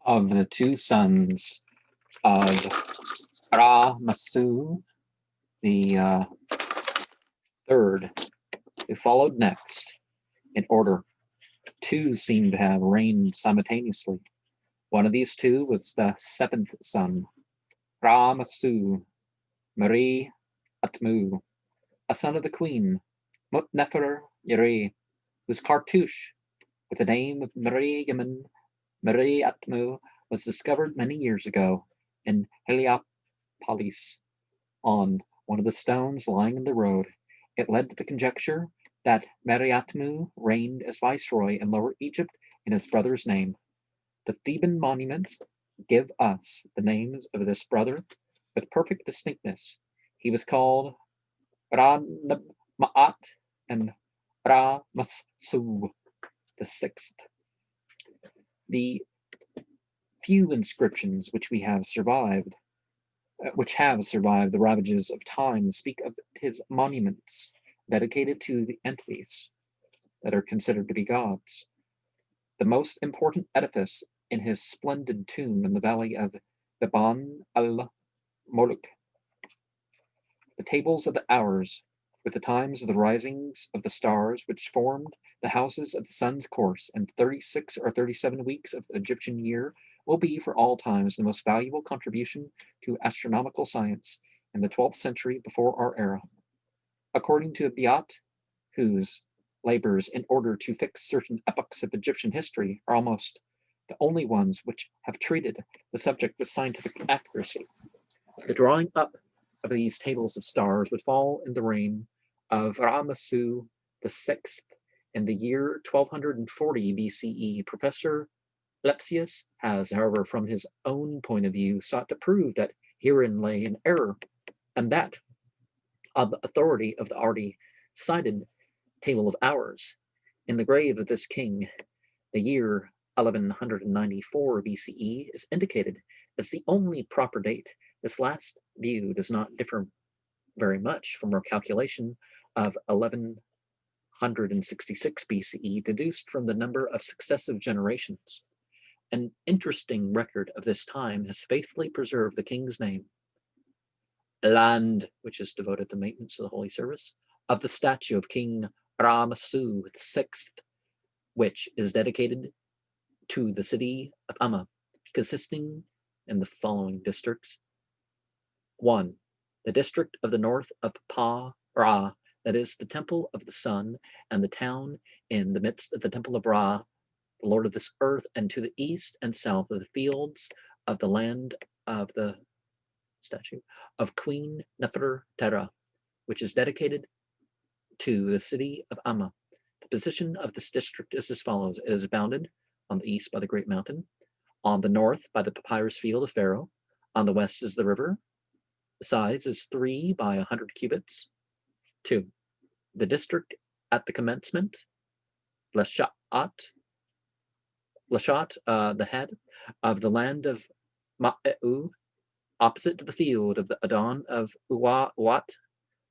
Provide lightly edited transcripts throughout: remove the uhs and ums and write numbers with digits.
Of the two sons of Ra-Masu, the third, who followed next in order, two seem to have reigned simultaneously. One of these two was the seventh son, Ra-Masu, Mari Atmu, a son of the queen, Mutnefer Yere, whose cartouche with the name of Mari Yaman Mari Atmu was discovered many years ago in Heliopolis on one of the stones lying in the road. It led to the conjecture that Meriatmu reigned as viceroy in Lower Egypt in his brother's name. The Theban monuments give us the names of this brother with perfect distinctness. He was called Ra-Ma'at and Ra-Masu the sixth. The few inscriptions which have survived the ravages of time speak of his monuments dedicated to the entities that are considered to be gods. The most important edifice in his splendid tomb in the valley of Beban al-Moluk. The tables of the hours, with the times of the risings of the stars which formed the houses of the sun's course and 36 or 37 weeks of the Egyptian year, will be for all times the most valuable contribution to astronomical science in the 12th century before our era. According to Biot, whose labors in order to fix certain epochs of Egyptian history are almost the only ones which have treated the subject with scientific accuracy, the drawing up of these tables of stars would fall in the reign of Ra-Masu the sixth in the year 1240 BCE. Professor Lepsius has, however, from his own point of view, sought to prove that herein lay an error, and that, on the authority of the already cited table of hours, in the grave of this king, the year 1194 BCE is indicated as the only proper date. This last view does not differ very much from our calculation of 1166 BCE, deduced from the number of successive generations. An interesting record of this time has faithfully preserved the king's name, land, which is devoted to maintenance of the holy service, of the statue of King Ra-Masu VI, which is dedicated to the city of Amma, consisting in the following districts. 1. The district of the north of Pa-Ra, that is the temple of the sun, and the town in the midst of the temple of Ra, the Lord of this earth, and to the east and south of the fields of the land of the statue of Queen Nefertera, which is dedicated to the city of Amma. The position of this district is as follows. It is bounded on the east by the Great Mountain, on the north by the papyrus field of Pharaoh, on the west is the river. The size is 3 by 100 cubits. 2. The district at the commencement, Lashat, the head of the land of Ma'eu, opposite to the field of the Adon of Uwat,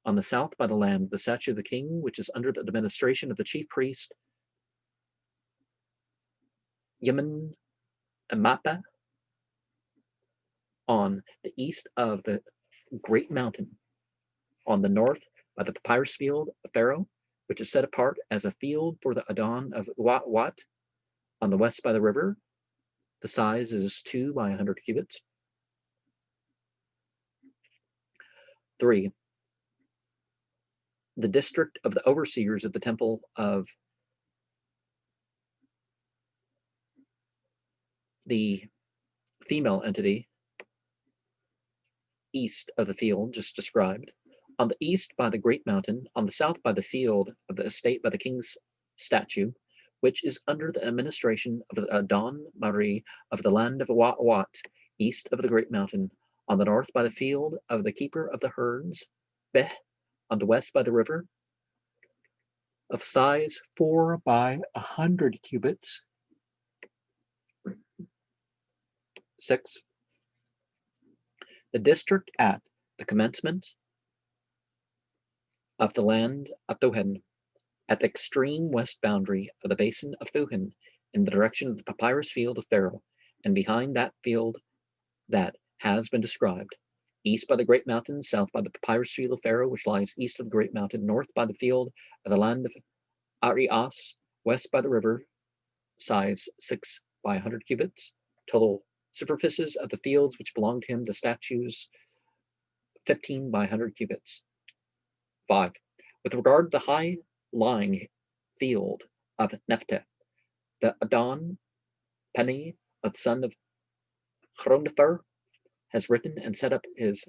on the south by the land of the statue of the king, which is under the administration of the chief priest Yemen Mappa, on the east of the Great Mountain, on the north by the papyrus field of Pharaoh, which is set apart as a field for the Adon of Uwat, on the west by the river. The size is 2 by 100 cubits. 3. The district of the overseers of the temple of the female entity, east of the field just described, on the east by the Great Mountain, on the south by the field of the estate by the king's statue, which is under the administration of the Adon Mari of the land of Wat, east of the Great Mountain, on the north by the field of the keeper of the herds, Beh, on the west by the river, of size 4 by 100 cubits. 6. The district at the commencement of the land of Thuhen, at the extreme west boundary of the basin of Thuhen, in the direction of the papyrus field of Pharaoh, and behind that field that has been described, east by the Great Mountain, south by the papyrus field of Pharaoh, which lies east of the Great Mountain, north by the field of the land of Arias, west by the river, size 6 by 100 cubits, total superficies of the fields which belong to him, the statues, 15 by 100 cubits. 5. With regard to the high-lying field of Nephte, the Adon Penny, of the son of Chronither, has written and set up his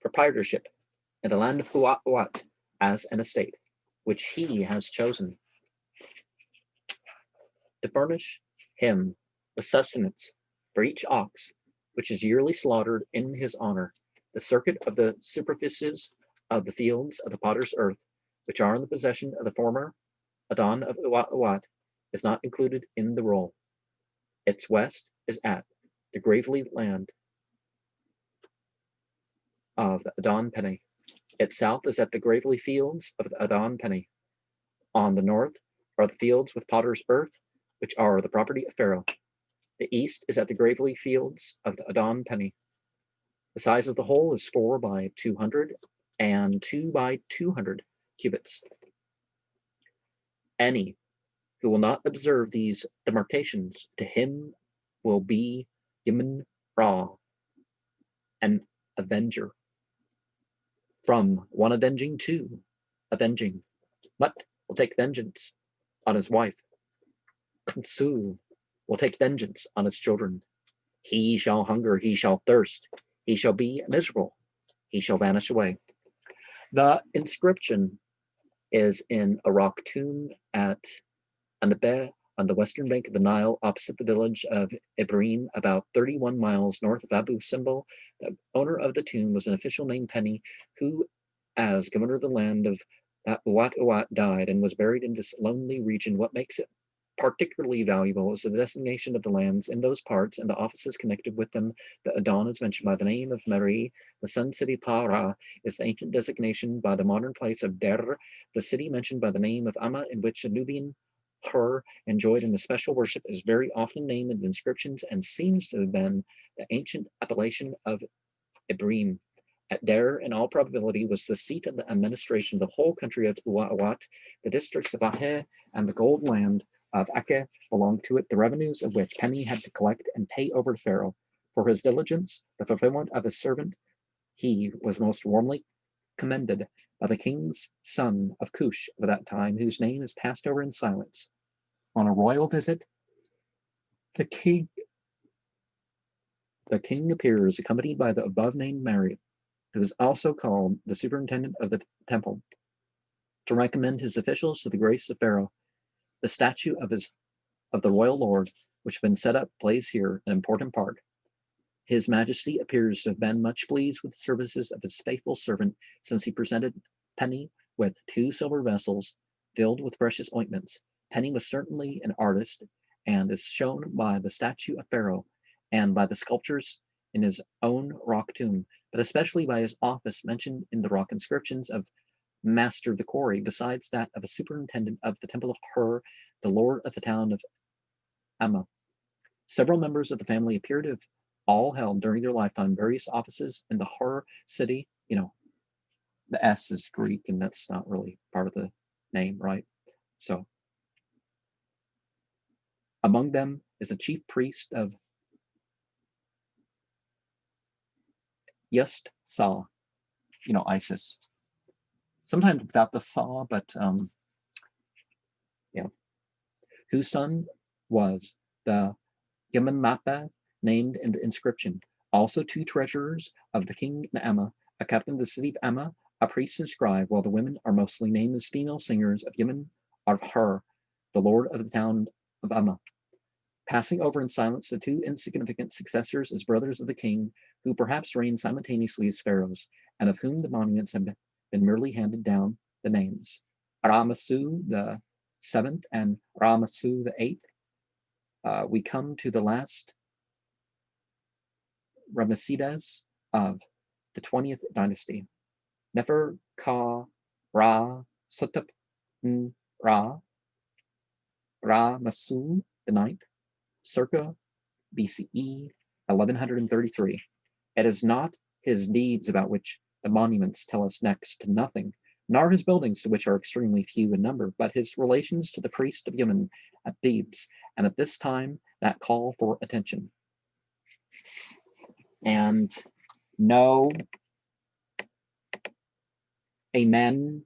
proprietorship in the land of Huat as an estate, which he has chosen to furnish him with sustenance for each ox, which is yearly slaughtered in his honor. The circuit of the superficies of the fields of the potter's earth, which are in the possession of the former Adon of Uat, is not included in the roll. Its west is at the Gravely land of the Adon Penny. Its south is at the Gravely fields of the Adon Penny. On the north are the fields with potter's earth, which are the property of Pharaoh. The east is at the Gravely fields of the Adon Penny. The size of the whole is 4 by 200 and 2 by 200 cubits. Any who will not observe these demarcations, to him will be Yemen Ra, an avenger. From one avenging to avenging. Mut will take vengeance on his wife. Khonsu will take vengeance on his children. He shall hunger, he shall thirst, he shall be miserable, he shall vanish away. The inscription is in a rock tomb at Anabeh on the western bank of the Nile, opposite the village of Ibrahim, about 31 miles north of Abu Simbel. The owner of the tomb was an official named Penny, who, as governor of the land of Uat, died and was buried in this lonely region. What makes it particularly valuable is the designation of the lands in those parts and the offices connected with them. The Adon is mentioned by the name of Meri. The sun city Para is the ancient designation by the modern place of Der. The city mentioned by the name of Amma, in which a Nubian Hur enjoyed in the special worship, is very often named in the inscriptions and seems to have been the ancient appellation of Ibrahim. At Der, in all probability, was the seat of the administration of the whole country of Uat. The districts of Ahe and the gold land of Ake belonged to it, the revenues of which Penny had to collect and pay over to Pharaoh. For his diligence, the fulfillment of his servant, he was most warmly commended by the king's son of Cush of that time, whose name is passed over in silence. On a royal visit, the king appears accompanied by the above-named Mary, who is also called the superintendent of the temple, to recommend his officials to the grace of Pharaoh. The statue of the royal lord, which has been set up, plays here an important part. His Majesty appears to have been much pleased with the services of his faithful servant, since he presented Penny with 2 silver vessels filled with precious ointments. Penny was certainly an artist, and is shown by the statue of Pharaoh and by the sculptures in his own rock tomb, but especially by his office mentioned in the rock inscriptions of Master of the Quarry, besides that of a superintendent of the temple of Hur, the lord of the town of Amma. Several members of the family appear to have all held during their lifetime various offices in the Hur city. You know, the S is Greek, and that's not really part of the name, right? So, among them is the chief priest of Yust Sa, Isis. Sometimes without the Sa, but yeah. Whose son was the Yemenmapa named in the inscription. Also 2 treasurers of the king Naama, a captain of the city of Amma, a priest and scribe, while the women are mostly named as female singers of Yemen of Hur, the lord of the town of Amma. Passing over in silence the 2 insignificant successors as brothers of the king, who perhaps reigned simultaneously as pharaohs, and of whom the monuments have been merely handed down the names. Ramasu the 7th and Ramasu the 8th. We come to the last Ramessides of the 20th dynasty. Nefer Ka Ra Sutap Ra Masu the 9th, circa BCE 1133. It is not his deeds about which the monuments tell us next to nothing, nor his buildings, to which are extremely few in number, but his relations to the priest of Yemen at Thebes, and at this time that call for attention. And no, Amen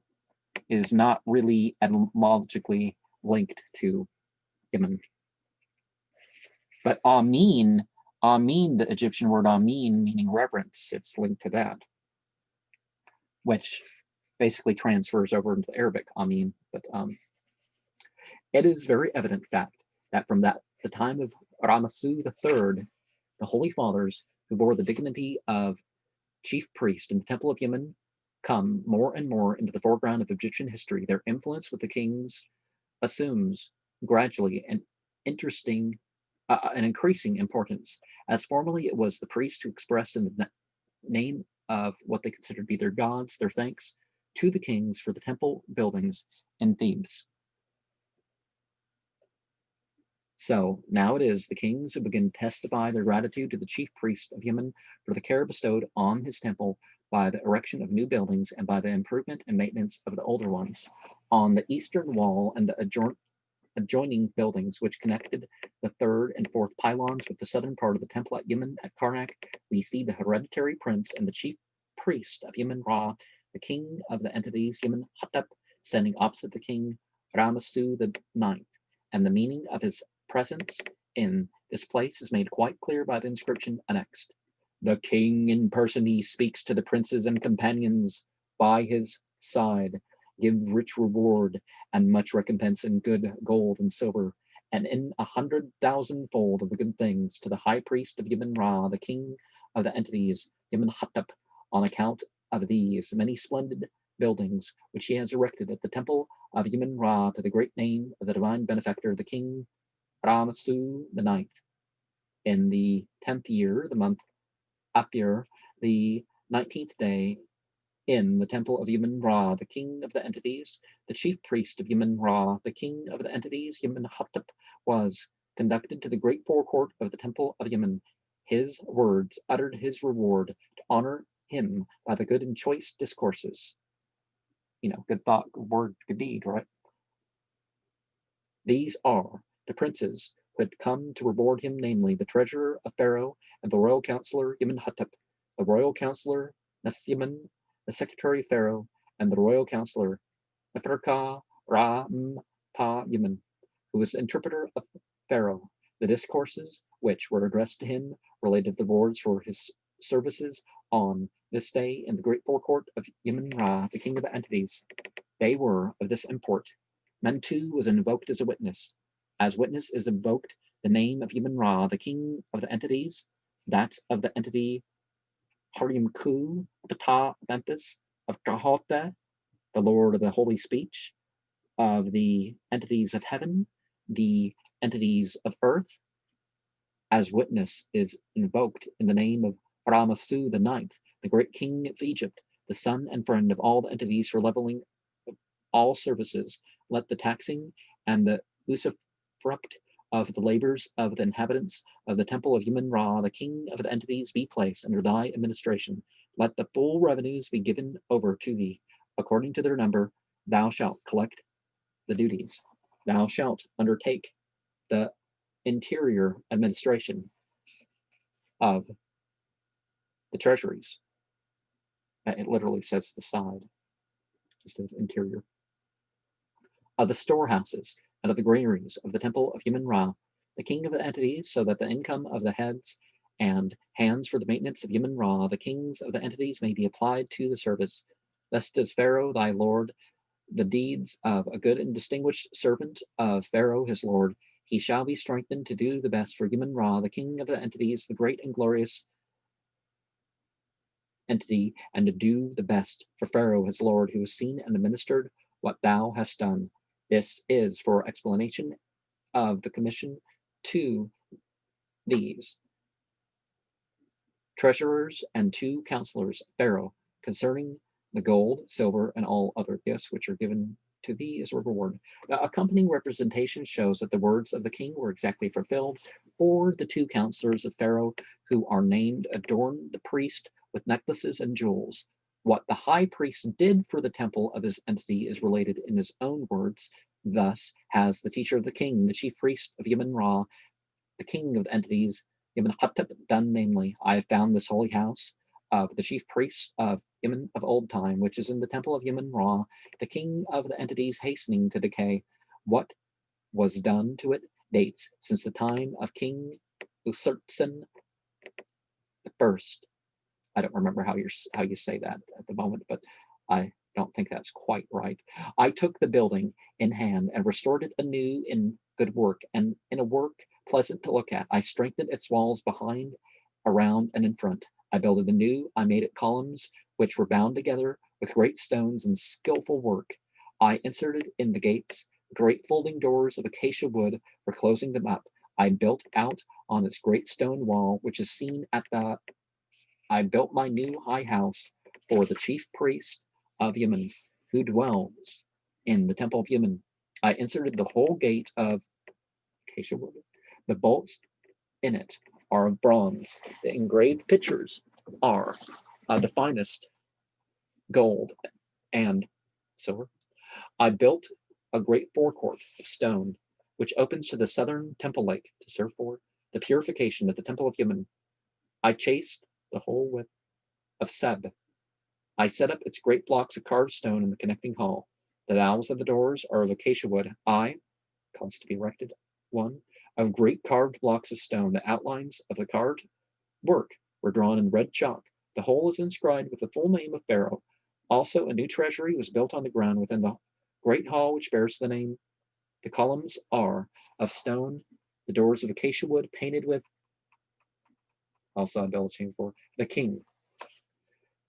is not really etymologically linked to Yemen. But Amin, the Egyptian word Amin, meaning reverence, it's linked to that, which basically transfers over into the Arabic Amin. But it is very evident fact that from the time of Ramessu III, the Holy Fathers, who bore the dignity of chief priest in the Temple of Yemen, come more and more into the foreground of Egyptian history. Their influence with the kings assumes gradually an increasing importance, as formerly it was the priest who expressed in the name of what they considered to be their gods their thanks to the kings for the temple buildings in Thebes. So now it is the kings who begin to testify their gratitude to the chief priest of Yemen for the care bestowed on his temple by the erection of new buildings and by the improvement and maintenance of the older ones. On the eastern wall and the adjoining buildings which connected the third and fourth pylons with the southern part of the temple at Yemen at Karnak, we see the hereditary prince and the chief priest of Yemen Ra, the king of the entities Yemen Hatep, standing opposite the king Ramessu IX, and the meaning of his presence in this place is made quite clear by the inscription annexed. The king in person, he speaks to the princes and companions by his side, give rich reward and much recompense in good gold and silver, and in 100,000-fold of the good things to the high priest of Yemen Ra, the king of the entities Yemen Hatep, on account of these many splendid buildings which he has erected at the temple of Yemen Ra to the great name of the divine benefactor, the king Ramessu IX. In the 10th year, the month Apir, the 19th day, in the temple of Yemen Ra, the king of the entities, the chief priest of Yemen Ra, the king of the entities, Yemen Hatep, was conducted to the great forecourt of the temple of Yemen. His words uttered his reward to honor him by the good and choice discourses. Good thought, good word, good deed, right? These are the princes who had come to reward him, namely the treasurer of Pharaoh and the royal counselor Yemen Hatep, the royal counselor Nasyemen, the secretary of Pharaoh, and the royal counselor Neferka Pa Yemen, who was interpreter of Pharaoh. The discourses which were addressed to him related the rewards for his services on this day in the great forecourt of Yemen Ra, the king of the entities. They were of this import. Mentu was invoked as a witness. As witness is invoked the name of Yemen Ra, the king of the entities, that of the entity Harimku, Ptah Ventus, of Kahota, the lord of the holy speech, of the entities of heaven, the entities of earth. As witness is invoked in the name of Ramessu IX, the great king of Egypt, the son and friend of all the entities for leveling all services. Let the taxing and the usufruct of the labors of the inhabitants of the temple of Yemen Ra, the king of the entities, be placed under thy administration. Let the full revenues be given over to thee. According to their number, thou shalt collect the duties. Thou shalt undertake the interior administration of the treasuries. It literally says the side instead of interior. Of the storehouses and of the granaries of the temple of Yemen Ra, the king of the entities, so that the income of the heads and hands for the maintenance of Yemen Ra, the kings of the entities, may be applied to the service. Thus does Pharaoh thy lord the deeds of a good and distinguished servant of Pharaoh his lord. He shall be strengthened to do the best for Yemen Ra, the king of the entities, the great and glorious entity, and to do the best for Pharaoh his lord, who has seen and administered what thou hast done. This is for explanation of the commission to these treasurers and two counselors of Pharaoh concerning the gold, silver, and all other gifts which are given to thee as a reward. The accompanying representation shows that the words of the king were exactly fulfilled. or the 2 counselors of Pharaoh who are named adorn the priest with necklaces and jewels. What the high priest did for the temple of his entity is related in his own words. Thus has the teacher of the king, the chief priest of Yemen-Ra, the king of the entities, Yemen-Hatep, done, namely, I have found this holy house of the chief priests of Yemen of old time, which is in the temple of Yemen-Ra, the king of the entities hastening to decay. What was done to it dates since the time of King Usertsen the First. I don't remember how you say that at the moment, but I don't think that's quite right. I took the building in hand and restored it anew in good work, and in a work pleasant to look at. I strengthened its walls behind, around, and in front. I built it anew. I made it columns which were bound together with great stones and skillful work. I inserted in the gates great folding doors of acacia wood for closing them up. I built out on its great stone wall, which is seen at the I built my new high house for the chief priest of Yemen, who dwells in the temple of Yemen. I inserted the whole gate of acacia wood. The bolts in it are of bronze. The engraved pictures are the finest gold and silver. I built a great forecourt of stone, which opens to the southern temple lake to serve for the purification of the temple of Yemen. I chased the whole width of Seb. I set up its great blocks of carved stone in the connecting hall. The valves of the doors are of acacia wood. I caused to be erected one of great carved blocks of stone. The outlines of the carved work were drawn in red chalk. The whole is inscribed with the full name of Pharaoh. Also, a new treasury was built on the ground within the great hall, which bears the name. The columns are of stone, the doors of acacia wood painted with, also I built a chamber for the king.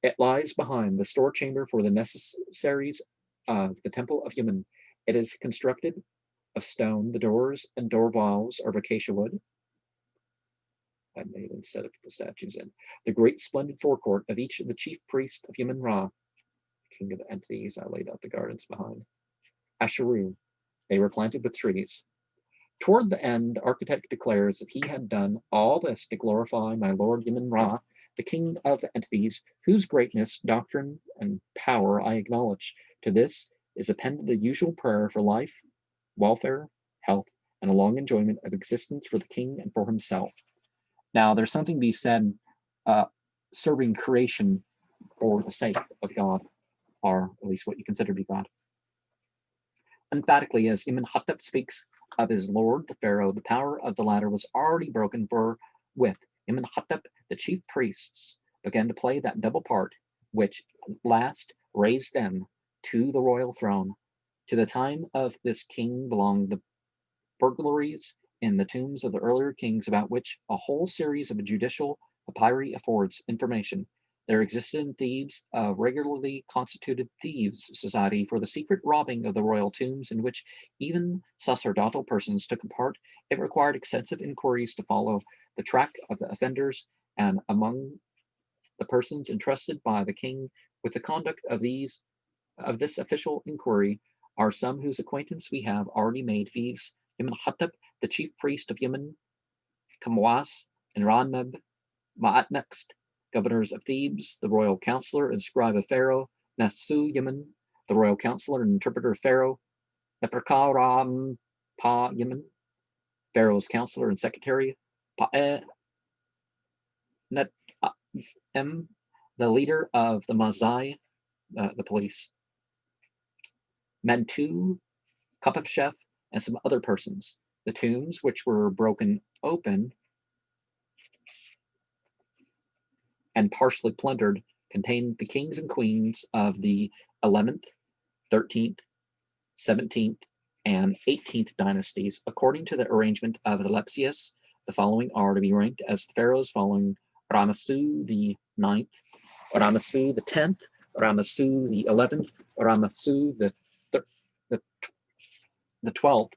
It lies behind the store chamber for the necessaries of the temple of Yemen. It is constructed of stone. The doors and door valves are of acacia wood. I made and set up the statues in. The great splendid forecourt of each of the chief priests of Yemen-Ra, king of the entities, I laid out the gardens behind. Asheru, they were planted with trees. Toward the end, the architect declares that he had done all this to glorify my lord Yemen-Ra, the king of the entities, whose greatness, doctrine, and power I acknowledge. To this is appended the usual prayer for life, welfare, health, and a long enjoyment of existence for the king and for himself. Now, there's something to be said, serving creation for the sake of God, or at least what you consider to be God. Emphatically, as Yemen-Hatep speaks of his lord, the pharaoh, the power of the latter was already broken, for with Yemen-Hatep, the chief priests began to play that double part, which at last raised them to the royal throne. To the time of this king belonged the burglaries in the tombs of the earlier kings, about which a whole series of judicial papyri affords information. There existed in Thebes a regularly constituted thieves' society for the secret robbing of the royal tombs, in which even sacerdotal persons took a part. It required extensive inquiries to follow the track of the offenders, and among the persons entrusted by the king with the conduct of this official inquiry are some whose acquaintance we have already made, viz. Yemen-Hatep, the chief priest of Yemen, Kamwas, and Ranmeb, Ma'at-Next, governors of Thebes, the royal counselor and scribe of Pharaoh, Nasu Yemen, the royal counselor and interpreter of Pharaoh, Neferkaram Pa Yemen, Pharaoh's counselor and secretary, Pa'e Net M, the leader of the Mazai, the police, Mentu, Kapavchef, and some other persons. The tombs, which were broken open and partially plundered, contained the kings and queens of the 11th, 13th, 17th, and 18th dynasties. According to the arrangement of Lepsius, the following are to be ranked as the pharaohs following Ramasu the 9th, Ramasu the 10th, Ramasu the 11th, Ramasu the 12th.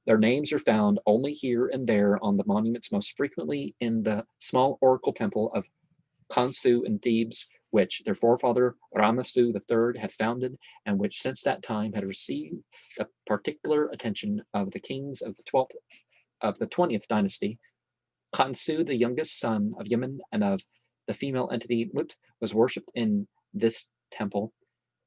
Their names are found only here and there on the monuments, most frequently in the small oracle temple of Khonsu in Thebes, which their forefather Ramasu III had founded, and which since that time had received the particular attention of the kings of the 12th of the 20th dynasty, Khonsu, the youngest son of Yemen and of the female entity Mut, was worshipped in this temple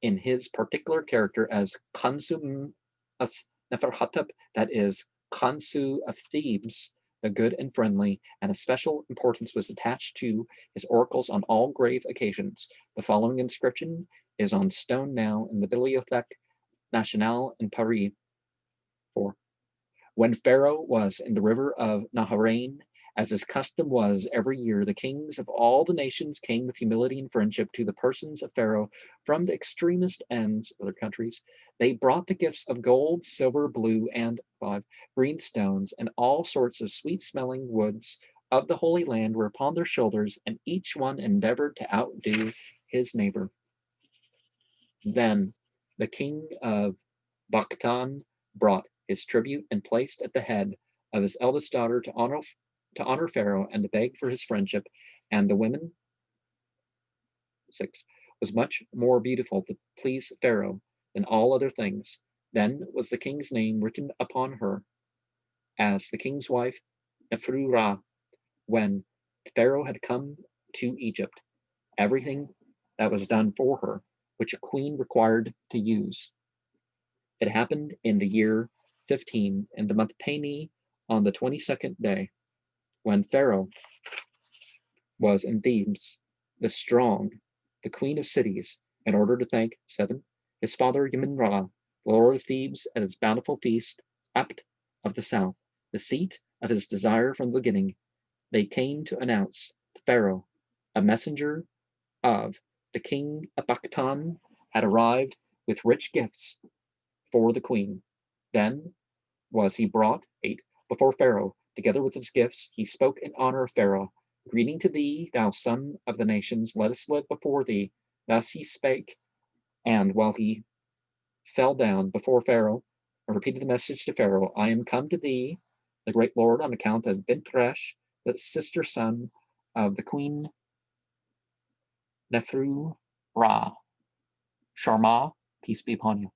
in his particular character as Khonsu as Neferhatep, that is, Khonsu of Thebes, the good and friendly, and a special importance was attached to his oracles on all grave occasions. The following inscription is on stone now in the Bibliothèque Nationale in Paris. 4. When Pharaoh was in the river of Naharain, as his custom was every year, the kings of all the nations came with humility and friendship to the persons of Pharaoh from the extremest ends of their countries. They brought the gifts of gold, silver, blue, and 5 green stones, and all sorts of sweet-smelling woods of the Holy Land were upon their shoulders, and each one endeavored to outdo his neighbor. Then the king of Bakhtan brought his tribute and placed at the head of his eldest daughter to honor Pharaoh and to beg for his friendship, and the women 6 was much more beautiful to please Pharaoh than all other things. Then was the king's name written upon her as the king's wife, Neferu-Ra. When Pharaoh had come to Egypt, everything that was done for her, which a queen required to use. It happened in the year 15, in the month Peni, on the 22nd day, when Pharaoh was in Thebes, the strong, the queen of cities, in order to thank 7 his father Yemen-Ra, the lord of Thebes, at his bountiful feast, Apt of the south, the seat of his desire from the beginning. They came to announce to Pharaoh, a messenger of the king of Bakhtan had arrived with rich gifts for the queen. Then was he brought 8 before Pharaoh, together with his gifts. He spoke in honor of Pharaoh. Greeting to thee, thou son of the nations, let us live before thee. Thus he spake, and while he fell down before Pharaoh, and repeated the message to Pharaoh, I am come to thee, the great Lord, on account of Bintresh, the sister son of the queen Neferu-Ra. Sharma, peace be upon you.